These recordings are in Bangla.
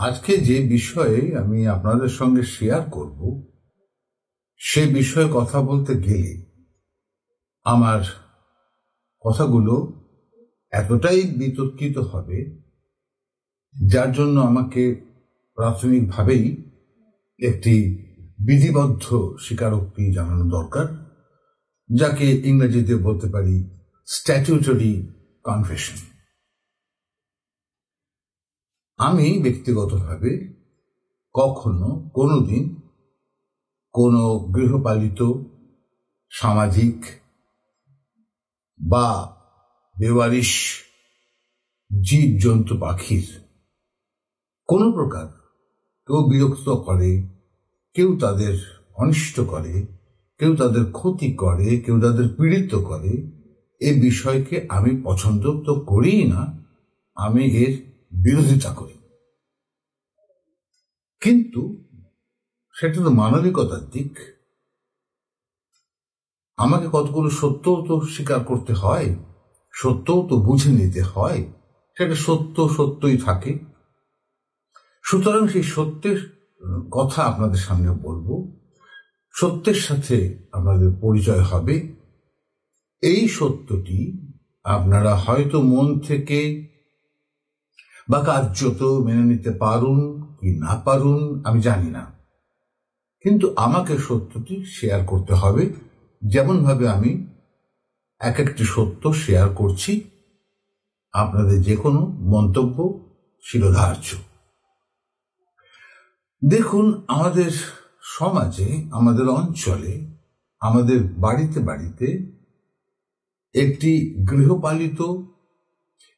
আজকে যে বিষয়ে আমি আপনাদের সঙ্গে শেয়ার করব, সে বিষয়ে কথা বলতে গেলে আমার কথাগুলো এতটাই বিতর্কিত হবে, যার জন্য আমাকে প্রাথমিকভাবেই একটি বিধিবদ্ধ স্বীকারোক্তি জানানো দরকার, যাকে ইংরেজিতে বলতে পারি স্ট্যাটিউটরি কনফেশন। আমি ব্যক্তিগতভাবে কখনো কোনোদিন কোনো গৃহপালিত সামাজিক বা বেওয়ারিশ জীবজন্তু পাখির কোনো প্রকার কেউ বিরক্ত করে, কেউ তাদের অনিষ্ট করে, কেউ তাদের ক্ষতি করে, কেউ তাদের পীড়িত করে, এই বিষয়কে আমি পছন্দ তো করিই না, আমি এর বিরোধিতা করি। কিন্তু সেটা তো মানবিকতার দিক। আমাকে কতগুলো সত্যও তো স্বীকার করতে হয়, সত্যও তো বুঝে নিতে হয়, সেটা সত্যই থাকে। সুতরাং সেই সত্যের কথা আপনাদের সামনে বলবো, সত্যের সাথে আপনাদের পরিচয় হবে। এই সত্যটি আপনারা হয়তো মন থেকে বা কার্যত মেনে নিতে পারুন কি না পারুন আমি জানি না, কিন্তু আমাকে সত্যটি শেয়ার করতে হবে, যেমন ভাবে আমি এক একটি সত্য শেয়ার করছি। আপনাদের যে কোনো মন্তব্য শিরোধার্য। দেখুন, আমাদের সমাজে, আমাদের অঞ্চলে, আমাদের বাড়িতে বাড়িতে একটি গৃহপালিত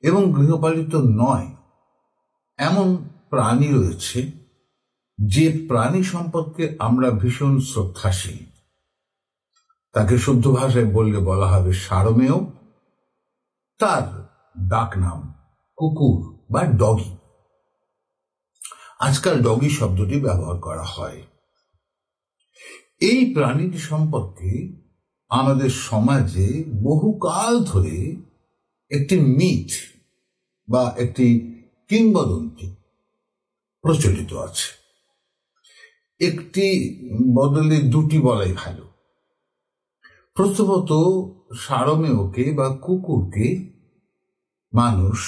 এবং গৃহপালিত নয় এমন প্রাণী রয়েছে, যে প্রাণী সম্পর্কে আমরা ভীষণ শ্রদ্ধাশীল। তাকে শুদ্ধ ভাষায় বললে বলা হবে সারমেয়। তার ডাক নাম কুকুর বা ডগি। আজকাল ডগি শব্দটি ব্যবহার করা হয়। এই প্রাণীটি সম্পর্কে আমাদের সমাজে বহুকাল ধরে একটি মিথ বা একটি কিংবদন্তি প্রচলিত আছে। একটি বদলে দুটি বলাই ভালো। প্রথমত, সারমেয়কে বা কুকুরকে মানুষ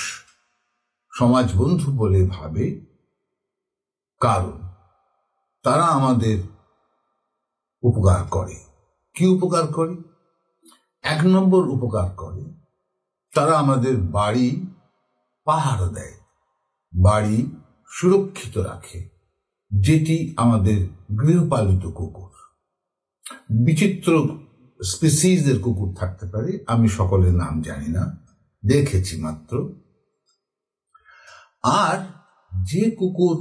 সমাজ বন্ধু বলে ভাবে, কারণ তারা আমাদের উপকার করে। কি উপকার করে? এক নম্বর উপকার করে, তারা আমাদের বাড়ি পাহারা দেয়, বাড়ি সুরক্ষিত রাখে, যেটি আমাদের গৃহপালিত কুকুর। বিচিত্র স্পিসিজের কুকুর থাকতে পারে, আমি সকলের নাম জানি না, দেখেছি মাত্র। আর যে কুকুর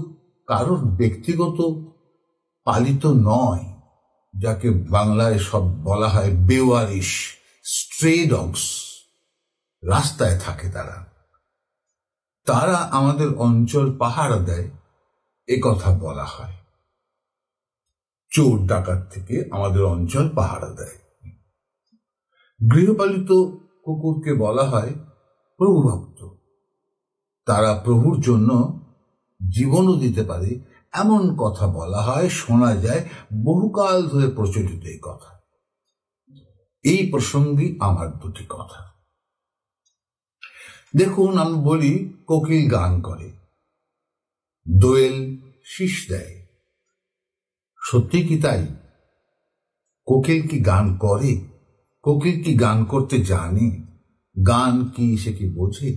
কারোর ব্যক্তিগত পালিত নয়, যাকে বাংলায় সব বলা হয় বেওয়ারিশ, স্ট্রে ডগস, রাস্তায় থাকে তারা আমাদের অঞ্চল পাহারা দেয়, এ কথা বলা হয়। চোর ডাকাত থেকে আমাদের অঞ্চল পাহারা দেয়। গৃহপালিত কুকুরকে বলা হয় প্রভুভক্ত। তারা প্রভুর জন্য জীবনও দিতে পারে, এমন কথা বলা হয়, শোনা যায়, বহুকাল ধরে প্রচলিত এই কথা। এই প্রসঙ্গে আমার দুটি কথা। দেখুন, আমি বলি কোকিল গান করে, দোয়েল শীষ দেয়। সত্যি কি তাই? কোকিল কি গান করে? কোকিল কি গান করতে জানে? গান কি সে কি বোঝে?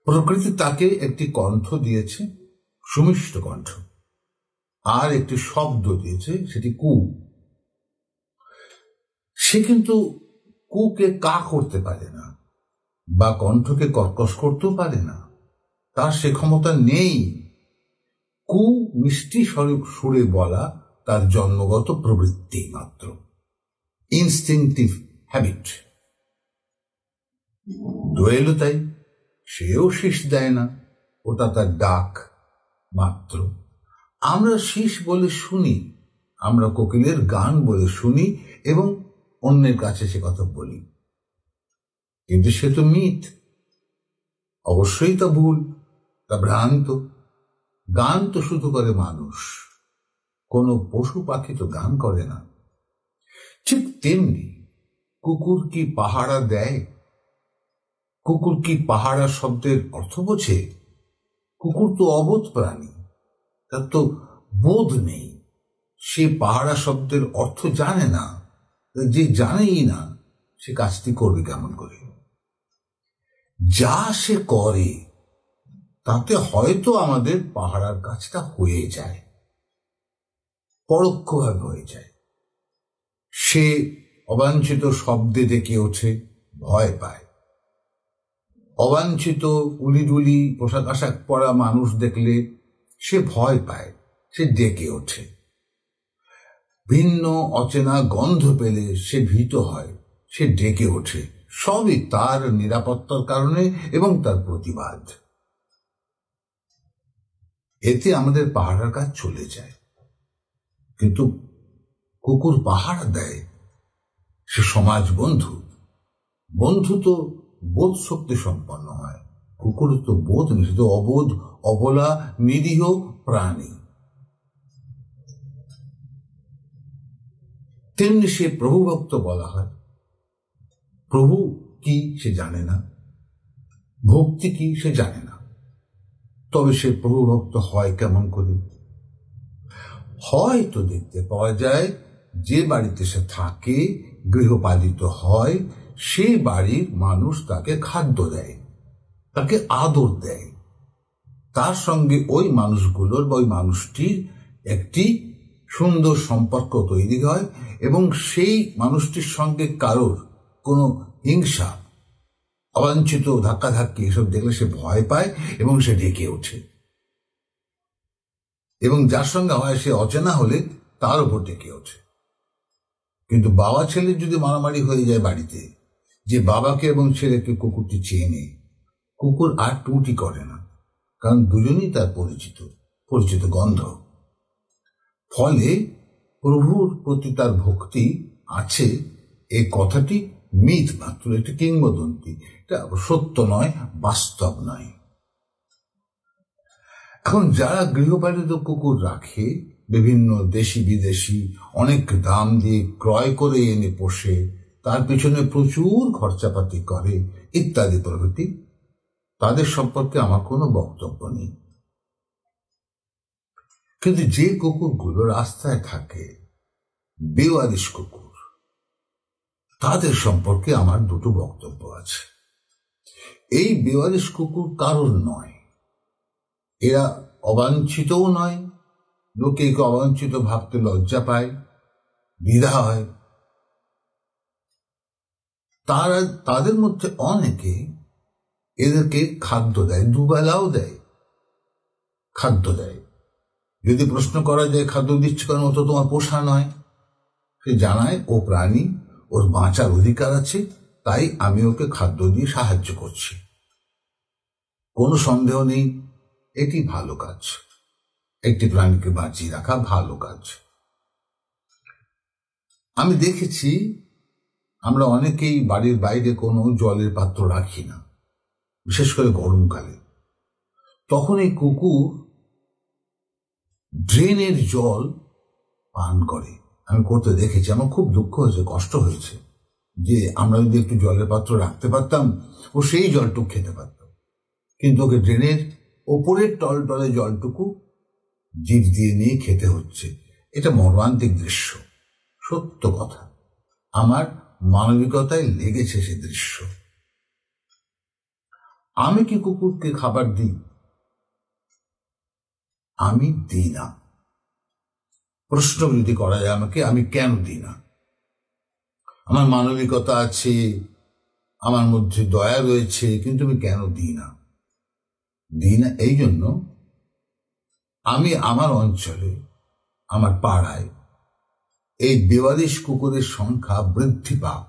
প্রকৃতি তাকে একটি কণ্ঠ দিয়েছে, সুমিষ্ট কণ্ঠ, আর একটি শব্দ দিয়েছে, সেটি কু। সে কিন্তু কুকে কা করতে পারে না, বা কণ্ঠকে কর্কশ করতেও পারে না, তার সে ক্ষমতা নেই। কু মিষ্টি সুরে বলা তার জন্মগত প্রবৃত্তি মাত্র, ইনস্টিংটিভ হ্যাবিট। দোয়েলও তাই, সেও শীষ দেয় না, ওটা তার ডাক মাত্র। আমরা শীষ বলে শুনি, আমরা কোকিলের গান বলে শুনি এবং অন্যের কাছে সে কথা বলি, কিন্তু সে তো মিথ, অবশ্যই তা ভুল, তা ভ্রান্ত। গান তো শুধু করে মানুষ, কোনো পশু পাখি তো গান করে না। ঠিক তেমনি কুকুর কি পাহারা দেয়? কুকুর কি পাহারা শব্দের অর্থ বোঝে? কুকুর তো অবোধ প্রাণী, তার তো বোধ নেই, সে পাহারা শব্দের অর্থ জানে না। যে জানেই না সে কাজটি করবে কেমন করে? যা সে করে তাতে হয়তো আমাদের পাহারার কাজটা হয়ে যায়, পরোক্ষভাবে হয়ে যায়। সে অবাঞ্ছিত শব্দে ডেকে ওঠে, ভয় পায়। অবাঞ্ছিত উলিডুলি পোশাক আশাক পরা মানুষ দেখলে সে ভয় পায়, সে ডেকে ওঠে। ভিন্ন অচেনা গন্ধ পেলে সে ভীত হয়, সে ডেকে ওঠে। সবই তার নিরাপত্তার কারণে এবং তার প্রতিবাদ। এতে আমাদের পাহারার কাজ চলে যায়। কিন্তু কুকুর পাহারা দেয়, সে সমাজ বন্ধু। বন্ধু তো বোধ শক্তি সম্পন্ন হয়, কুকুর তো বোধ নেই, সে তো অবোধ, অবলা, নিরীহ প্রাণী। তেমনি সে প্রভুভক্ত বলা হয়। প্রভু কি সে জানে না, ভক্তি কি সে জানে না, তবে সে প্রভুভক্ত হয় কেমন করে? হয়তো দেখতে পাওয়া যায় যে বাড়িতে সে থাকে, গৃহপালিত হয়, সে বাড়ির মানুষ তাকে খাদ্য দেয়, তাকে আদর দেয়। তার সঙ্গে ওই মানুষগুলোর বা ওই মানুষটির একটি সুন্দর সম্পর্ক তৈরি হয় এবং সেই মানুষটির সঙ্গে কারোর কোনো হিংসা, অবাঞ্ছিত ধাক্কাধাক্কি এসব দেখলে সে ভয় পায় এবং সে ডেকে ওঠে। এবং যার সঙ্গে হয় সে অচেনা হলে তার উপর ডেকে ওঠে। কিন্তু বাবা ছেলের যদি মারামারি হয়ে যায় বাড়িতে, যে বাবাকে এবং ছেলেকে কুকুরটি চেনে, কুকুর আর টুটি করে না, কারণ দুজনেই তার পরিচিত গন্ধ। ফলে প্রভুর প্রতি তার ভক্তি আছে, এই কথাটি মিথ মাত্র, একটি কিংবদন্তি, এটা সত্য নয়, বাস্তব নয়। এখন যারা গৃহপালিত কুকুর রাখে, বিভিন্ন দেশি বিদেশি অনেক দাম দিয়ে ক্রয় করে এনে পোষে, তার পিছনে প্রচুর খরচাপাতি করে ইত্যাদি প্রভৃতি, তাদের সম্পর্কে আমার কোনো বক্তব্য নেই। কিন্তু যে কুকুরগুলো রাস্তায় থাকে, বেওয়ারিশ কুকুর, তাদের সম্পর্কে আমার দুটো বক্তব্য আছে। এই বেওয়ারিশ কুকুর কারোর নয়, এরা অবাঞ্ছিতও নয়, লোকে একে অবাঞ্ছিত ভাবতে লজ্জা পায়, দ্বিধা হয়। তাদের মধ্যে অনেকে এদেরকে খাদ্য দেয়, দুবেলাও দেয়, খাদ্য দেয়। যদি প্রশ্ন করা যায় খাদ্য দিচ্ছে কারণ ও তো তোমার পোষা নয়, সে জানায় ও প্রাণী, ওর বাঁচার অধিকার আছে, তাই আমি ওকে খাদ্য দিয়ে সাহায্য করছি। কোনো সন্দেহ নেই এটি ভালো কাজ, একটি প্রাণীকে বাঁচিয়ে রাখা ভালো কাজ। আমি দেখেছি আমরা অনেকেই বাড়ির বাইরে কোনো জলের পাত্র রাখি না, বিশেষ করে গরমকালে। তখন এই কুকুর ড্রেনের জল পান করে, আমি করতে দেখেছি। আমার খুব দুঃখ হয়েছে, কষ্ট হয়েছে যে আমরা যদি একটু জলের পাত্র রাখতে পারতাম, ও সেই জলটুকু খেতে পারত। কিন্তু ওকে ড্রেনের ওপরের টলটলে জলটুকু জিভ দিয়ে নিয়ে খেতে হচ্ছে। এটা মর্মান্তিক দৃশ্য, সত্য কথা। আমার মানবিকতায় লেগেছে সে দৃশ্য। আমি কি কুকুরকে খাবার দিই? আমি দিই না। প্রশ্ন যদি করা যায় আমাকে, আমি কেন দিই না? আমার মানবিকতা আছে, আমার মধ্যে দয়া রয়েছে, কিন্তু আমি কেন দিই না? দিই না এই জন্য, আমি আমার অঞ্চলে, আমার পাড়ায় এই বেওয়ারিশ কুকুরের সংখ্যা বৃদ্ধি পাক,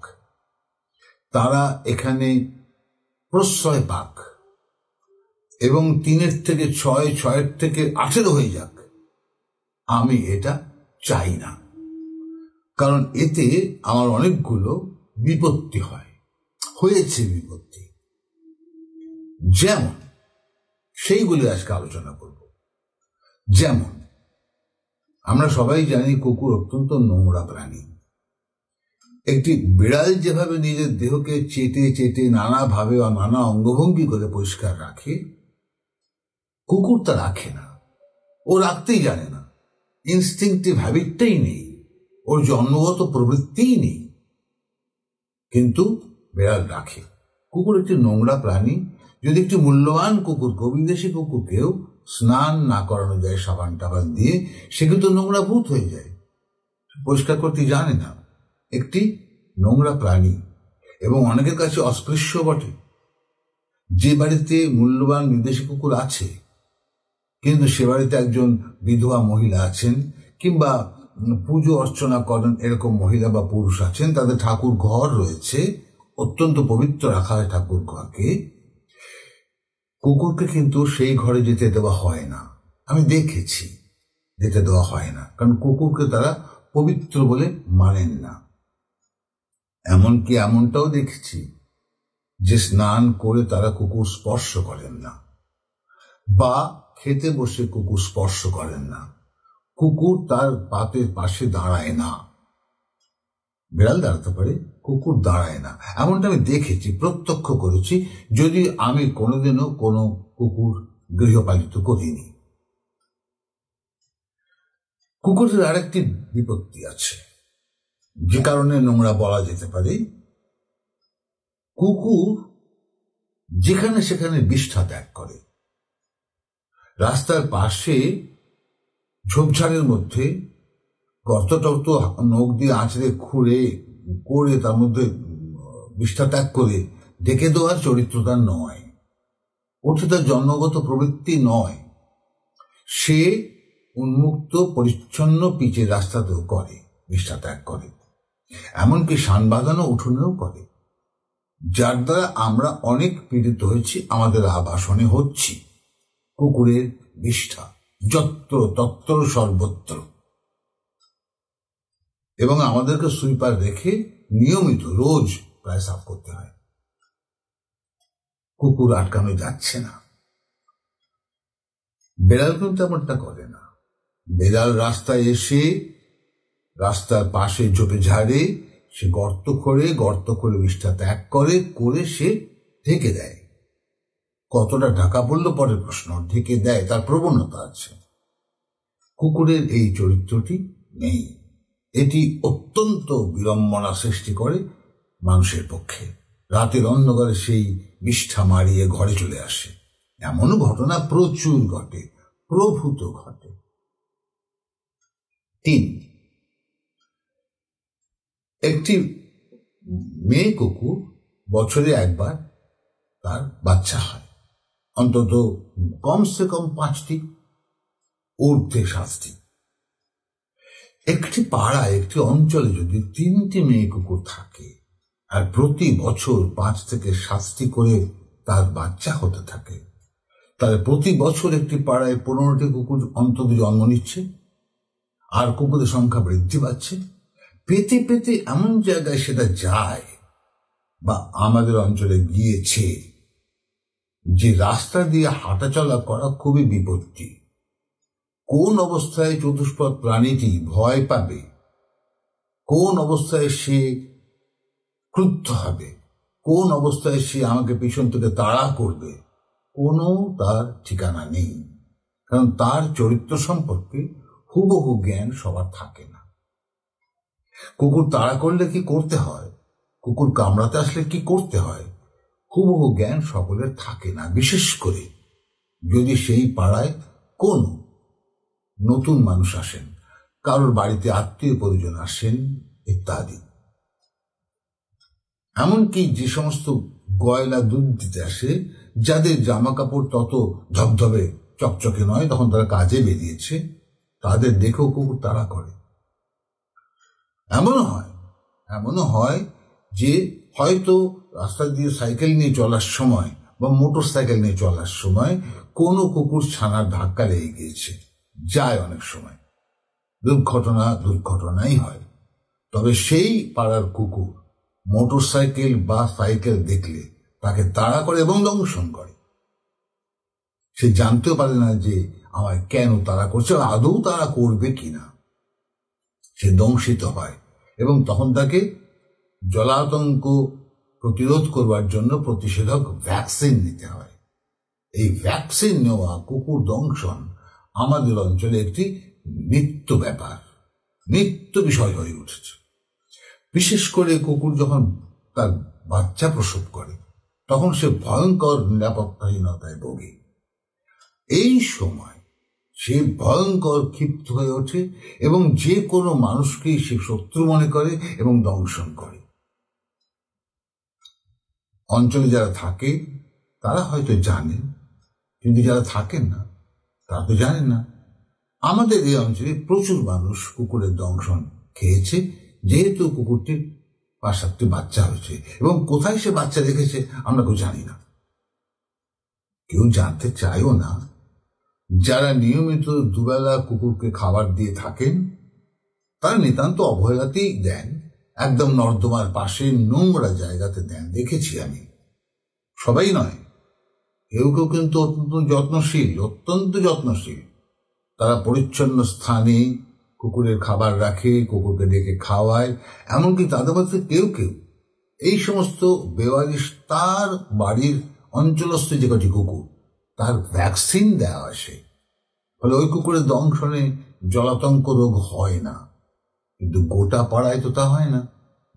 তারা এখানে প্রশ্রয় পাক এবং 3 থেকে 6, 6 থেকে 18 হয়ে যাক, আমি এটা চাই না। কারণ এতে আমার অনেকগুলো বিপত্তি হয়েছে বিপত্তি, যেমন সেইগুলি আজকে আলোচনা করব। যেমন আমরা সবাই জানি কুকুর অত্যন্ত নোংরা প্রাণী। একটি বিড়াল যেভাবে নিজের দেহকে চেটে চেটে নানাভাবে বা নানা অঙ্গভঙ্গি করে পরিষ্কার রাখে, কুকুর তা রাখে না। ও রাখতেই জানে না, ইনস্টিংক্টিভ হ্যাবিটটাই নেই, ওর জন্মগত প্রবৃত্তিই নেই। কিন্তু বিড়াল রাখে। কুকুর একটি নোংরা প্রাণী। যদি একটি মূল্যবান কুকুরকে, বিদেশি কুকুরকেও স্নান না করানো যায় সাবান টাবান দিয়ে, সে কিন্তু নোংরা ভূত হয়ে যায়, পরিষ্কার করতে জানে না। একটি নোংরা প্রাণী এবং অনেকের কাছে অস্পৃশ্য বটে। যে বাড়িতে মূল্যবান বিদেশি কুকুর আছে কিন্তু সে বাড়িতে একজন বিধবা মহিলা আছেন, কিংবা পুজো অর্চনা করেন এরকম মহিলা বা পুরুষ আছেন, তাদের ঠাকুর ঘর রয়েছে, অত্যন্ত পবিত্র রাখা হয় ঠাকুর ঘরকে, কুকুরকে কিন্তু সেই ঘরে যেতে দেওয়া হয় না। আমি দেখেছি, যেতে দেওয়া হয় না, কারণ কুকুরকে তারা পবিত্র বলে মানেন না। এমনকি এমনটাও দেখেছি যে স্নান করে তারা কুকুর স্পর্শ করেন না, বা খেতে বসে কুকুর স্পর্শ করেন না। কুকুর তার পাতের পাশে দাঁড়ায় না। বিড়াল দাঁড়াতে পারে, কুকুর দাঁড়ায় না। এমনটা আমি দেখেছি, প্রত্যক্ষ করেছি, যদি আমি কোনোদিনও কোনো কুকুর গৃহপালিত করিনি। কুকুরের আরেকটি বিপত্তি আছে, যে কারণে নোংরা বলা যেতে পারে। কুকুর যেখানে সেখানে বিষ্ঠা ত্যাগ করে। রাস্তার পাশে ঝোপঝাড়ের মধ্যে গর্ত টর্ত নখ দিয়ে আঁচড়ে খুঁড়ে করে তার মধ্যে বিষ্ঠা ত্যাগ করে ডেকে দেওয়ার চরিত্র তার নয়, ওটা তার জন্মগত প্রবৃত্তি নয়। সে উন্মুক্ত পরিচ্ছন্ন পিচের রাস্তাতেও করে, বিষ্ঠা ত্যাগ করে, এমনকি সান বাঁধানো উঠোনেও করে, যার দ্বারা আমরা অনেক পীড়িত হয়েছি, আমাদের আবাসনে হচ্ছি। কুকুরের বিষ্ঠা যত্র তত্র সর্বত্র, এবং আমাদেরকে সুইপার রেখে নিয়মিত রোজ প্রায় সাফ করতে হয়। কুকুর আটকানো যাচ্ছে না। বেড়াল কিন্তু এমনটা করে না। বেড়াল রাস্তায় এসে রাস্তার পাশে ঝোপে ঝাড়ে সে গর্ত করে বিষ্ঠা ত্যাগ করে সে ঢেকে দেয়। কতটা ঢাকা পড়লো পরের প্রশ্ন, ঢেকে দেয়, তার প্রবণতা আছে। কুকুরের এই চরিত্রটি নেই। এটি অত্যন্ত বিড়ম্বনা সৃষ্টি করে মানুষের পক্ষে। রাতের অন্ধকারে সেই বিষ্ঠা মারিয়ে ঘরে চলে আসে, এমন ঘটনা প্রচুর ঘটে, প্রভূত ঘটে। 3, একটি মেয়ে কুকুর বছরে একবার তার বাচ্চা হয়, অন্তত কমসে কম 5টি, ঊর্ধ্বে 7টি। একটি পাড়ায়, একটি অঞ্চলে যদি 3টি মেয়ে কুকুর থাকে আর প্রতি বছর 5 থেকে 7টি করে তার বাচ্চা হতে থাকে, তাহলে প্রতি বছর একটি পাড়ায় 15টি কুকুর অন্তত জন্ম নিচ্ছে, আর কুকুরের সংখ্যা বৃদ্ধি পাচ্ছে। পেতে পেতে এমন জায়গায় সেটা যায়, বা আমাদের অঞ্চলে গিয়েছে, যে রাস্তা দিয়ে হাঁটাচলা করা খুবই বিপত্তি। কোন অবস্থায় চতুষ্পদ প্রাণীটি ভয় পাবে, কোন অবস্থায় সে ক্রুদ্ধ হবে, কোন অবস্থায় সে আমাকে পিছন থেকে তাড়া করবে, কোনো তার ঠিকানা নেই। কারণ তার চরিত্র সম্পর্কে হুবহু জ্ঞান সবার থাকে না। কুকুর তাড়া করলে কি করতে হয়, কুকুর কামড়াতে আসলে কি করতে হয়, হুবহু জ্ঞান সকলের থাকে না। বিশেষ করে যদি সেই পাড়ায় কোন নতুন মানুষ আসেন, কারোর বাড়িতে আত্মীয় পরিজন আসেন ইত্যাদি। এমনকি যে সমস্ত গয়লা দুধ দিতে আসে, যাদের জামা কাপড় তত ধবধবে চকচকে নয়, তখন তারা কাজে বেরিয়েছে, তাদের দেখেও কুকুর তাড়া করে। এমনও হয় যে হয়তো রাস্তা দিয়ে সাইকেল নিয়ে চলার সময় বা মোটর সাইকেল নিয়ে চলার সময় কোনো কুকুর ছানার ধাক্কা লেগে গিয়েছে, যায় অনেক সময়, দুর্ঘটনাই হয়। তবে সেই পাড়ার কুকুর মোটর সাইকেল বা সাইকেল দেখলে তাকে তাড়া করে এবং দংশন করে। সে জানতেও পারে না যে আমায় কেন তাড়া করছে, আদৌ তাড়া করবে কিনা। সে দংশিত হয় এবং তখন তাকে জলাতঙ্ক প্রতিরোধ করবার জন্য প্রতিষেধক ভ্যাকসিন নিতে হয়। এই ভ্যাকসিন নেওয়া কুকুর দংশন আমাদের অঞ্চলে একটি নিত্য ব্যাপার, নিত্য বিষয় হয়ে উঠেছে। বিশেষ করে কুকুর যখন তার বাচ্চা প্রসব করে তখন সে ভয়ঙ্কর নিরাপত্তাহীনতায় ভোগে। এই সময় সে ভয়ঙ্কর ক্ষিপ্ত হয়ে ওঠে এবং যে কোনো মানুষকেই সে শত্রু মনে করে এবং দংশন করে। অঞ্চলে যারা থাকে তারা হয়তো জানেন, কিন্তু যারা থাকেন না তারা তো জানেন না। আমাদের এই অঞ্চলে প্রচুর মানুষ কুকুরের দংশন খেয়েছে, যেহেতু কুকুরটির 5-7টি বাচ্চা হয়েছে এবং কোথায় সে বাচ্চা রেখেছে আমরা কেউ জানি না, কেউ জানতে চায়ও না। যারা নিয়মিত দুবেলা কুকুরকে খাবার দিয়ে থাকেন তারা নিতান্ত অবহেলাতেই দেন, একদম নর্দমার পাশে নোংরা জায়গাতে দেন, দেখেছি আমি। সবাই নয়, কেউ কেউ কিন্তু অত্যন্ত যত্নশীল। তারা পরিচ্ছন্ন স্থানে কুকুরের খাবার রাখে, কুকুরকে ডেকে খাওয়ায়। এমনকি তাদের মধ্যে কেউ কেউ এই সমস্ত বেওয়ারিশ তার বাড়ির অঞ্চলস্থ যে কটি কুকুর তার ভ্যাকসিন দেওয়া আসে, ফলে ওই কুকুরের দংশনে জলাতঙ্ক রোগ হয় না। কিন্তু গোটা পাড়ায় তো তা হয় না।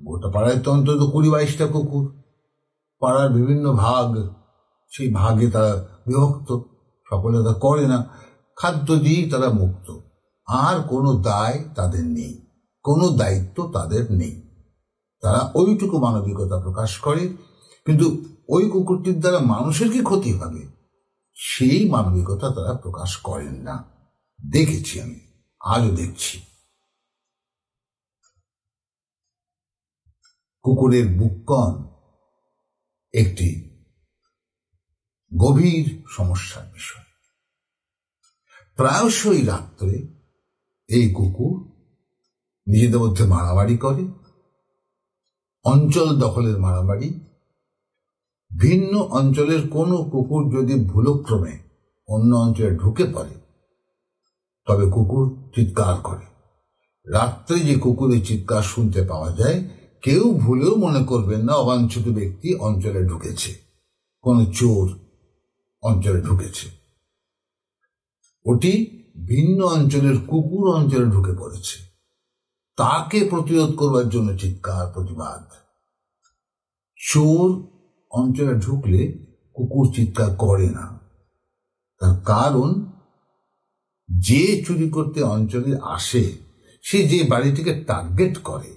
গোটা পাড়ায় তো অন্তত 20-22টা কুকুর, পাড়ার বিভিন্ন ভাগ, সেই ভাগে তারা বিভক্ত, সকলে তা করে না। খাদ্য দিয়ে তারা মুক্ত, আর কোনো দায় তাদের নেই, কোনো দায়িত্ব তাদের নেই। তারা ওইটুকু মানবিকতা প্রকাশ করে, কিন্তু ওই কুকুরটির দ্বারা মানুষের কি ক্ষতি হবে সেই মানবিকতা তারা প্রকাশ করেন না। দেখেছি আমি, আজও দেখছি। কুকুরের বুককন একটি গভীর সমস্যার বিষয়। প্রায়শই রাত্রে এই কুকুর নিজেদের মধ্যে মারামারি করে, অঞ্চল দখলের মারামারি। ভিন্ন অঞ্চলের কোনো কুকুর যদি ভুলক্রমে অন্য অঞ্চলে ঢুকে পড়ে তবে কুকুর চিৎকার করে। রাত্রে যে কুকুরের চিৎকার শুনতে পাওয়া যায়, কেউ ভুলেও মনে করবেন না অবাঞ্ছিত ব্যক্তি অঞ্চলে ঢুকেছে, কোন চোর অঞ্চলে ঢুকেছে। ওটি ভিন্ন অঞ্চলের কুকুর অঞ্চলে ঢুকে পড়েছে, তাকে প্রতিরোধ করবার জন্য চিৎকার, প্রতিবাদ। চোর অঞ্চলে ঢুকলে কুকুর চিৎকার করে না, তার কারণ যে চুরি করতে অঞ্চলে আসে সে যে বাড়িটিকে টার্গেট করে,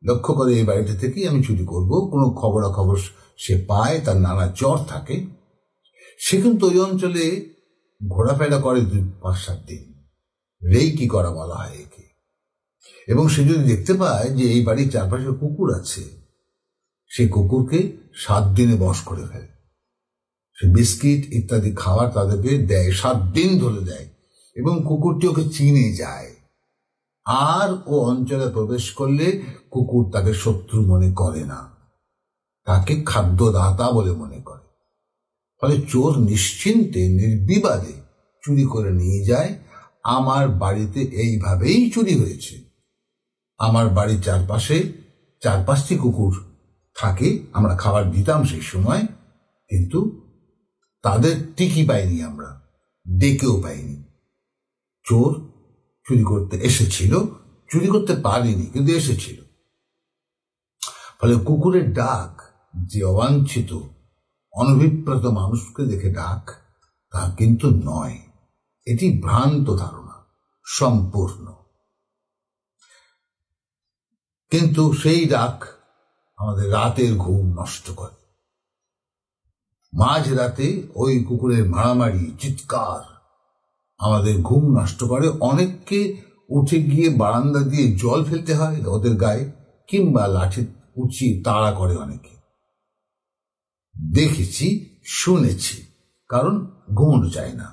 লক্ষ্য করে এই বাড়িটা থেকেই আমি চুরি করব, কোনো খবরাখবর সে পায়, তার নানা চর থাকে, সে কিন্তু ওই অঞ্চলে ঘোরাফেরা করে 2-5-7 দিন, রেইকি করা বলা হয় একে। এবং সে যদি দেখতে পায় যে এই বাড়ির চারপাশে কুকুর আছে, সে কুকুরকে 7 দিনে বশ করে ফেলে। সে বিস্কিট ইত্যাদি খাবার তাদেরকে দেয়, 7 দিন ধরে দেয়, এবং কুকুরটি ওকে চিনে যায়। আর ও অঞ্চলে প্রবেশ করলে কুকুর তাকে শত্রু মনে করে না, তাকে খাদ্যদাতা বলে মনে করে। ফলে চোর নিশ্চিন্তে নির্বিবাদে চুরি করে নিয়ে যায়। আমার বাড়িতে এইভাবেই চুরি হয়েছে। আমার বাড়ির চারপাশে 4-5টি কুকুর থাকে, আমরা খাবার দিতাম সেই সময়, কিন্তু তাদের টিকি পাইনি, আমরা ডেকেও পাইনি। চোর চুরি করতে এসেছিল, চুরি করতে পারিনি, কিন্তু এসেছিল। ফলে কুকুরের ডাক যে অবাঞ্ছিত অনভিপ্রেত মানুষকে দেখে ডাক, তা কিন্তু নয়। এটি ভ্রান্ত ধারণা সম্পূর্ণ। কিন্তু সেই ডাক আমাদের রাতের ঘুম নষ্ট করে। মাঝ রাতে ওই কুকুরের মারামারি, চিৎকার আমাদের ঘুম নষ্ট করে। অনেককে উঠে গিয়ে বারান্দা দিয়ে জল ফেলতে হয় ওদের গায়ে, কিংবা লাঠি উঁচিয়ে তাড়া করে অনেকে। দেখেছি, শুনেছি, কারণ ঘুমানো যায় না।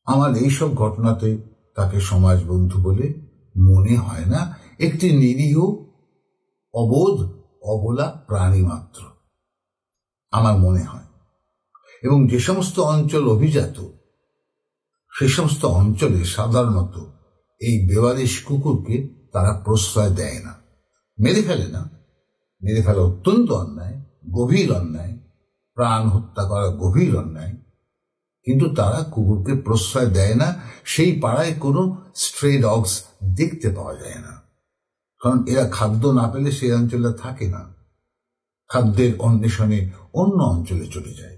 আমার এইসব ঘটনাতে তাকে সমাজ বন্ধু বলে মনে হয় না, একটি নিরীহ অবোধ অবলা প্রাণী মাত্র আমার মনে হয়। এবং যে সমস্ত অঞ্চল অভিজাত সে সমস্ত অঞ্চলে সাধারণত এই বেওয়ারিশ কুকুরকে তারা প্রশ্রয় দেয় না, মেরে ফেলে না। মেরে ফেলা অত্যন্ত অন্যায়, গভীর অন্যায়, প্রাণ হত্যা করা গভীর অন্যায়, কিন্তু তারা কুকুরকে প্রশ্রয় দেয় না। সেই পাড়ায় কোনো স্ট্রে ডগস দেখতে পাওয়া যায় না, কারণ এরা খাদ্য না পেলে সেই অঞ্চলে থাকে না, খাদ্যের অন্বেষণে অন্য অঞ্চলে চলে যায়।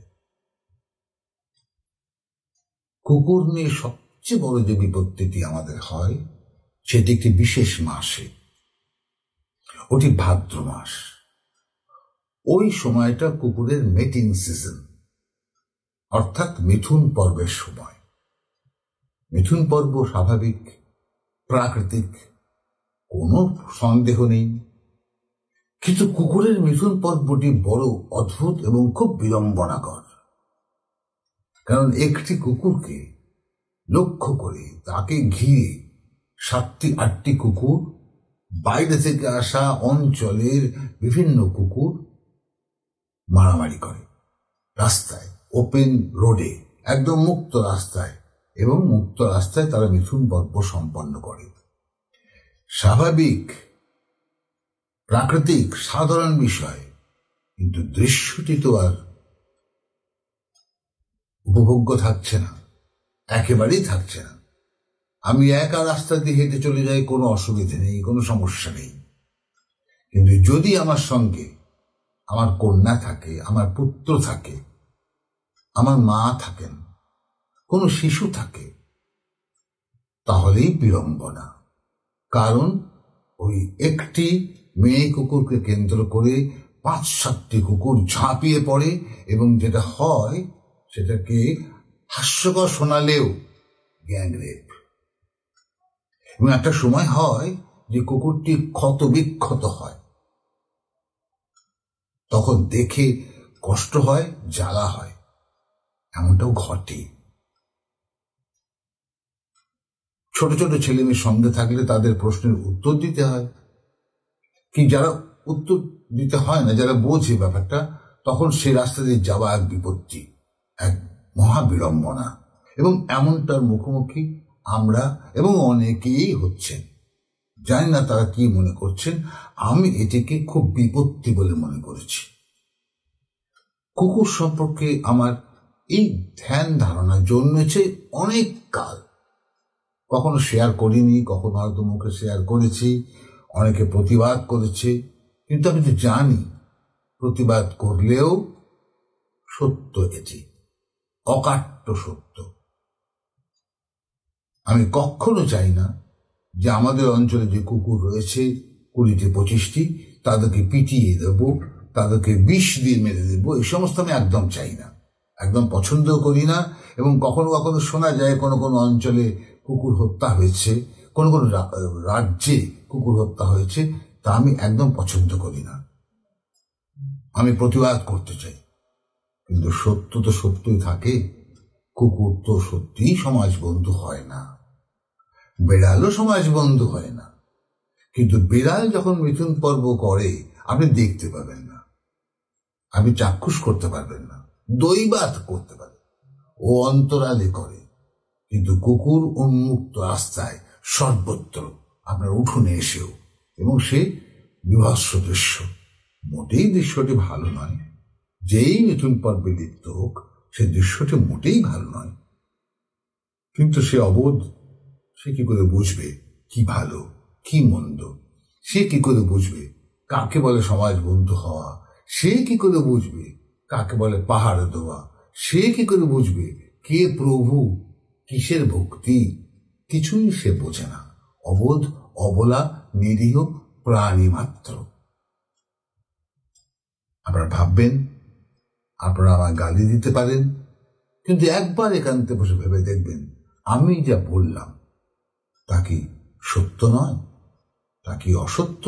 কুকুর নিয়ে সবচেয়ে বড় যে বিপত্তিটি আমাদের হয় সেটি একটি বিশেষ মাসে, ওটি ভাদ্র মাস। ওই সময়টা কুকুরের মেটিং সিজন, অর্থাৎ মিথুন পর্বের সময়। মিথুন পর্ব স্বাভাবিক, প্রাকৃতিক, কোনো সন্দেহ নেই, কিন্তু কুকুরের মিথুন পর্বটি বড় অদ্ভুত এবং খুব বিড়ম্বনাকর। কারণ একটি কুকুরকে লক্ষ্য করে তাকে ঘিরে 7-8টি কুকুর, বাইরে থেকে আসা অঞ্চলের বিভিন্ন কুকুর মারামারি করে রাস্তায়, ওপেন রোডে, একদম মুক্ত রাস্তায়, এবং মুক্ত রাস্তায় তারা মিথুন পর্ব সম্পন্ন করে। স্বাভাবিক, প্রাকৃতিক, সাধারণ বিষয়, কিন্তু দৃশ্যটি তো আর উপভোগ্য থাকছে না, একেবারেই থাকছে না। আমি একা রাস্তা দিয়ে হেঁটে চলে যাই, কোনো অসুবিধা নেই, কোনো সমস্যা নেই, কিন্তু যদি আমার সঙ্গে আমার কন্যা থাকে, আমার পুত্র থাকে, আমার মা থাকেন, কোনো শিশু থাকে, তাহলেই বিড়ম্বনা। কারণ ওই একটি মেয়ে কুকুরকে কেন্দ্র করে 5-7টি কুকুর ঝাঁপিয়ে পড়ে, এবং যেটা হয় সেটাকে হাস্যকর শোনালেও গ্যাংরেপ। এবং একটা সময় হয় যে কুকুরটি ক্ষত বিক্ষত হয়, তখন দেখে কষ্ট হয়, জ্বালা হয়, এমনটাও ঘটে। ছোট ছোট ছেলে মেয়ের সঙ্গে থাকলে তাদের প্রশ্নের উত্তর দিতে হয়, কি যারা উত্তর দিতে হয় না, যারা বোঝে ব্যাপারটা, তখন সে রাস্তা দিয়ে যাওয়া এক বিপত্তি, এক মহাবিড়ম্বনা। এবং এমনটার মুখোমুখি আমরা এবং অনেকেই হচ্ছেন। জানি না তারা কি মনে করছেন, আমি এটিকে খুব বিপত্তি বলে মনে করেছি। কুকুর সম্পর্কে আমার এই ধ্যান ধারণা জন্মেছে অনেক কাল। কখনো শেয়ার করিনি, কখনো হয়তো মুখে শেয়ার করেছি, অনেকে প্রতিবাদ করেছে, কিন্তু আমি তো জানি প্রতিবাদ করলেও সত্য, এটি অকাট্য সত্য। আমি কখনো চাই না যে আমাদের অঞ্চলে যে কুকুর রয়েছে 20-25টি, তাদেরকে পিটিয়ে দেব, তাদেরকে বিষ দিয়ে মেরে দেব, এই সমস্ত আমি একদম চাই না, একদম পছন্দ করি না। এবং কখনো কখনো শোনা যায় কোনো কোনো অঞ্চলে কুকুর হত্যা হয়েছে, কোন কোন রাজ্যে কুকুর হত্যা হয়েছে, তা আমি একদম পছন্দ করি না। আমি প্রতিবাদ করতে চাই, কিন্তু সত্য তো সত্যই থাকে। কুকুর তো সত্যিই সমাজ বন্ধু হয় না, বিড়ালও সমাজ বন্ধু হয় না। কিন্তু বিড়াল যখন মিথুন পর্ব করে আপনি দেখতে পাবেন না, আপনি চাক্ষুষ করতে পারবেন না, দৈবাত করতে পারেন, ও অন্তরালে করে। কিন্তু কুকুর উন্মুক্ত রাস্তায় সর্বত্র, আপনার উঠোনে এসেও, এবং সে বিভৎস দৃশ্য, মোটেই দৃশ্যটি ভালো নয়। যেই মিথুন পর্বে লিপ্ত হোক, সে দৃশ্যটি মোটেই ভালো নয়। কিন্তু সে অবোধ, সে কি করে বুঝবে কি ভালো কি মন্দ? সে কি করে বুঝবে কাকে বলে সমাজ বন্ধু হওয়া? সে কি করে বুঝবে কাকে বলে পাহাড় দেওয়া? সে কি করে বুঝবে কে প্রভু, কিসের ভক্তি? কিছুই সে বোঝে না। অবোধ, অবলা, নিরীহ প্রাণী মাত্র। আপনারা ভাববেন, আপনারা আমায় গালি দিতে পারেন, কিন্তু একবার একান্তে বসে ভেবে দেখবেন আমি যা বললাম তা কি সত্য নয়, তা কি অসত্য?